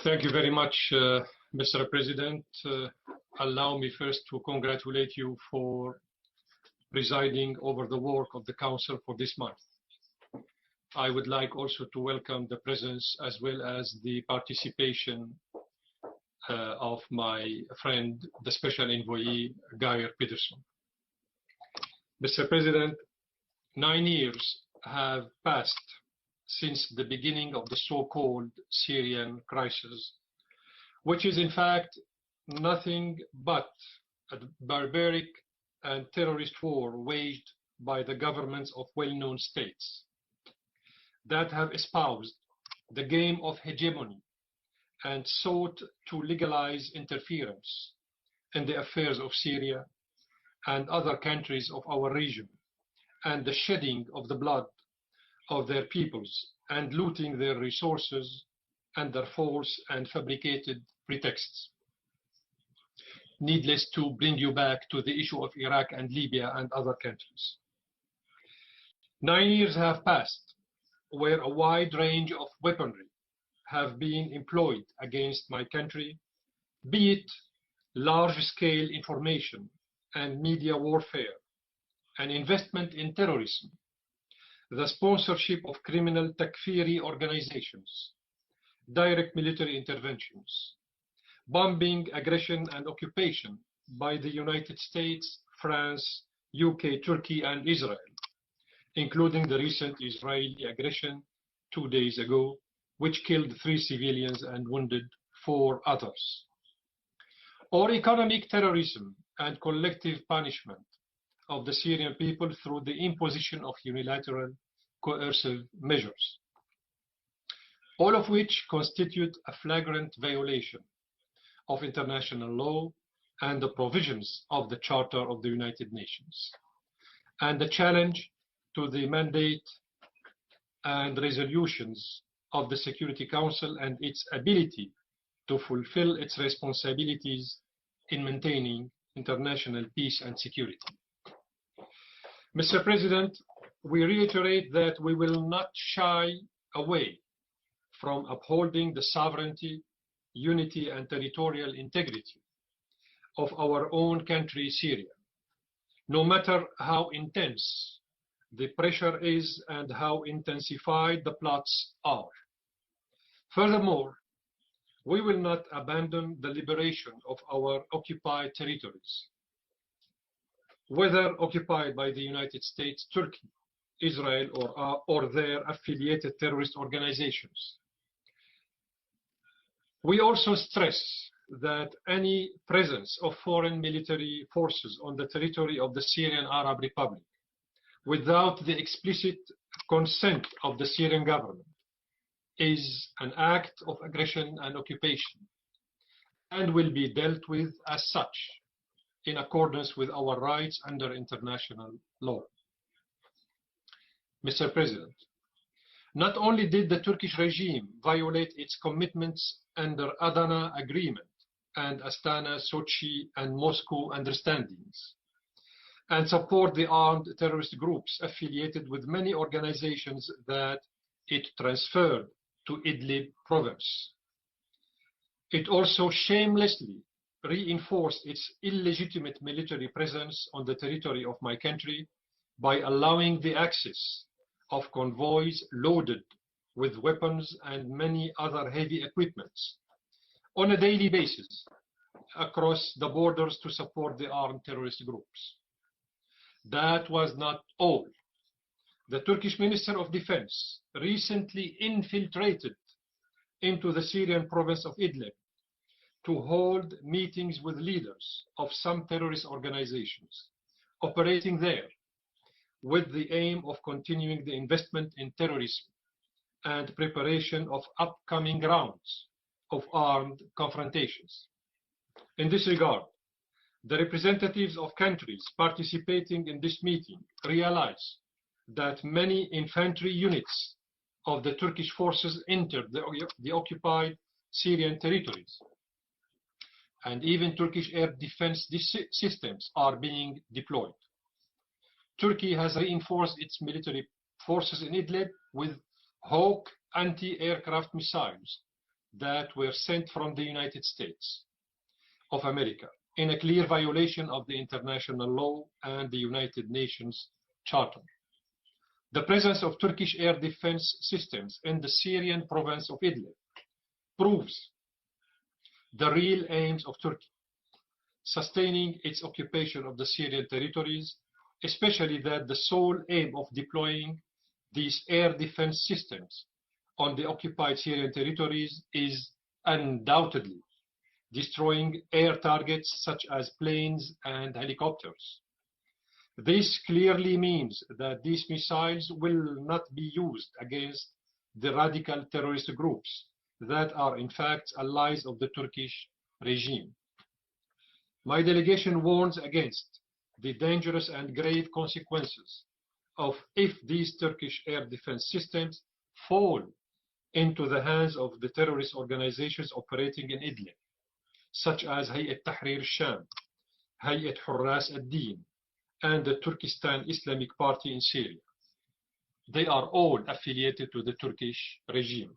Thank you very much, Mr. President. Allow me first to congratulate you for presiding over the work of the Council for this month. I would like also to welcome the presence as well as the participation of my friend, the Special Envoy, Geir Pedersen. Mr. President, 9 years have passed since the beginning of the so-called Syrian crisis, which is in fact nothing but a barbaric and terrorist war waged by the governments of well-known states that have espoused the game of hegemony and sought to legalize interference in the affairs of Syria and other countries of our region, and the shedding of the blood of their peoples and looting their resources under false and fabricated pretexts. Needless to bring you back to the issue of Iraq and Libya and other countries. 9 years have passed where a wide range of weaponry have been employed against my country, be it large-scale information and media warfare, an investment in terrorism, the sponsorship of criminal Takfiri organizations, direct military interventions, bombing, aggression, and occupation by the United States, France, UK, Turkey, and Israel, including the recent Israeli aggression 2 days ago, which killed 3 civilians and wounded 4 others. Or economic terrorism and collective punishment of the Syrian people through the imposition of unilateral coercive measures, all of which constitute a flagrant violation of international law and the provisions of the Charter of the United Nations, and the challenge to the mandate and resolutions of the Security Council and its ability to fulfill its responsibilities in maintaining international peace and security. Mr. President, we reiterate that we will not shy away from upholding the sovereignty, unity, and territorial integrity of our own country, Syria, no matter how intense the pressure is and how intensified the plots are. Furthermore, we will not abandon the liberation of our occupied territories, whether occupied by the United States, Turkey, Israel, or their affiliated terrorist organizations. We also stress that any presence of foreign military forces on the territory of the Syrian Arab Republic without the explicit consent of the Syrian government is an act of aggression and occupation and will be dealt with as such in accordance with our rights under international law. Mr. President, not only did the Turkish regime violate its commitments under Adana Agreement and Astana, Sochi, and Moscow understandings, and support the armed terrorist groups affiliated with many organizations that it transferred to Idlib province. It also shamelessly reinforced its illegitimate military presence on the territory of my country by allowing the access of convoys loaded with weapons and many other heavy equipments on a daily basis across the borders to support the armed terrorist groups. That was not all. The Turkish Minister of Defense recently infiltrated into the Syrian province of Idlib to hold meetings with leaders of some terrorist organizations operating there with the aim of continuing the investment in terrorism and preparation of upcoming rounds of armed confrontations. In this regard, the representatives of countries participating in this meeting realize that many infantry units of the Turkish forces entered the occupied Syrian territories, and even Turkish air defense systems are being deployed. Turkey has reinforced its military forces in Idlib with Hawk anti-aircraft missiles that were sent from the United States of America in a clear violation of the international law and the United Nations Charter. The presence of Turkish air defense systems in the Syrian province of Idlib proves the real aims of Turkey, sustaining its occupation of the Syrian territories, especially that the sole aim of deploying these air defense systems on the occupied Syrian territories is undoubtedly destroying air targets such as planes and helicopters. This clearly means that these missiles will not be used against the radical terrorist groups that are in fact allies of the Turkish regime. My delegation warns against the dangerous and grave consequences of if these Turkish air defense systems fall into the hands of the terrorist organizations operating in Idlib, such as Hayat Tahrir al-Sham, Hayat Hurras al-Din, and the Turkestan Islamic Party in Syria. They are all affiliated to the Turkish regime.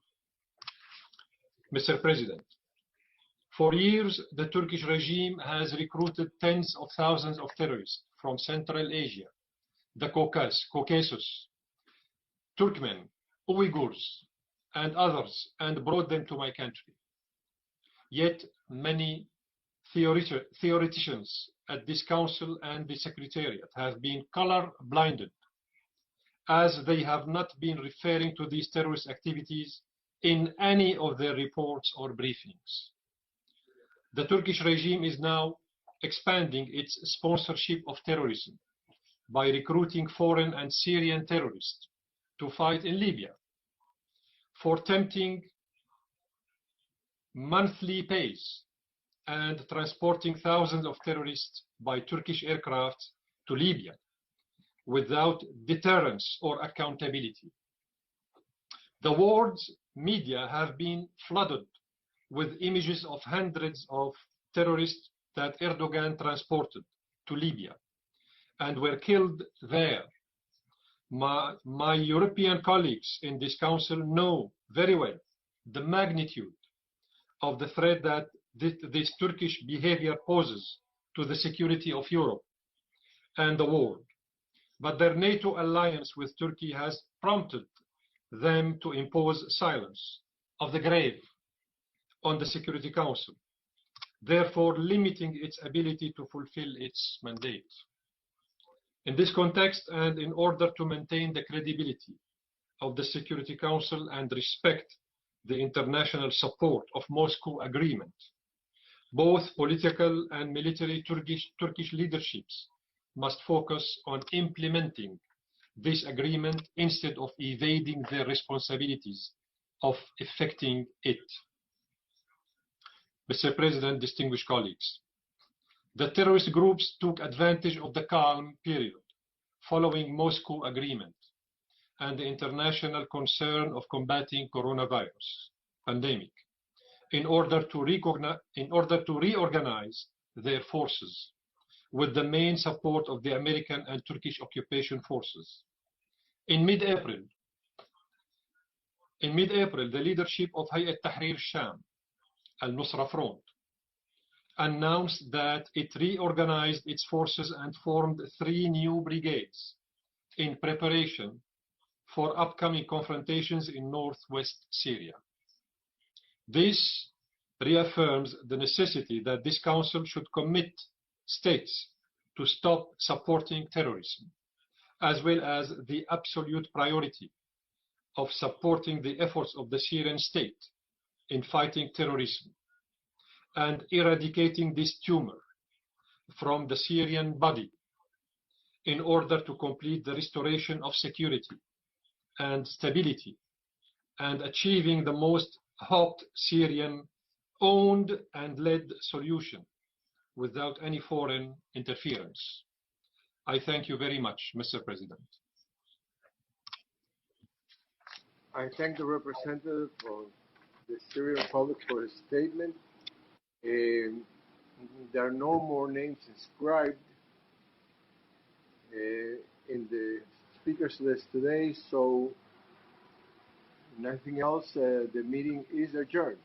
Mr. President, for years, the Turkish regime has recruited tens of thousands of terrorists from Central Asia, the Caucasus, Turkmen, Uyghurs, and others, and brought them to my country. Yet many theoreticians at this council and the secretariat have been color blinded, as they have not been referring to these terrorist activities in any of their reports or briefings. The Turkish regime is now expanding its sponsorship of terrorism by recruiting foreign and Syrian terrorists to fight in Libya, for tempting monthly pays and transporting thousands of terrorists by Turkish aircraft to Libya without deterrence or accountability. The world's media have been flooded with images of hundreds of terrorists that Erdogan transported to Libya and were killed there. My European colleagues in this council know very well the magnitude of the threat that this Turkish behavior poses to the security of Europe and the world. But their NATO alliance with Turkey has prompted them to impose silence of the grave on the Security Council, therefore limiting its ability to fulfill its mandate. In this context, and in order to maintain the credibility of the Security Council and respect the international support of Moscow Agreement, both political and military Turkish leaderships must focus on implementing this agreement instead of evading their responsibilities of effecting it. Mr. President, distinguished colleagues, the terrorist groups took advantage of the calm period following Moscow Agreement and the international concern of combating coronavirus pandemic in order to reorganize their forces with the main support of the American and Turkish occupation forces. In mid-April, the leadership of Hayat Tahrir al-Sham, Al-Nusra Front, announced that it reorganized its forces and formed 3 new brigades in preparation for upcoming confrontations in northwest Syria. This reaffirms the necessity that this council should commit states to stop supporting terrorism, as well as the absolute priority of supporting the efforts of the Syrian state in fighting terrorism and eradicating this tumor from the Syrian body in order to complete the restoration of security and stability and achieving the most hoped Syrian owned and led solution without any foreign interference. I thank you very much, Mr. President. I thank the representative of the Syrian Republic for his statement. There are no more names inscribed in the speakers list today, so Nothing else. The meeting is adjourned.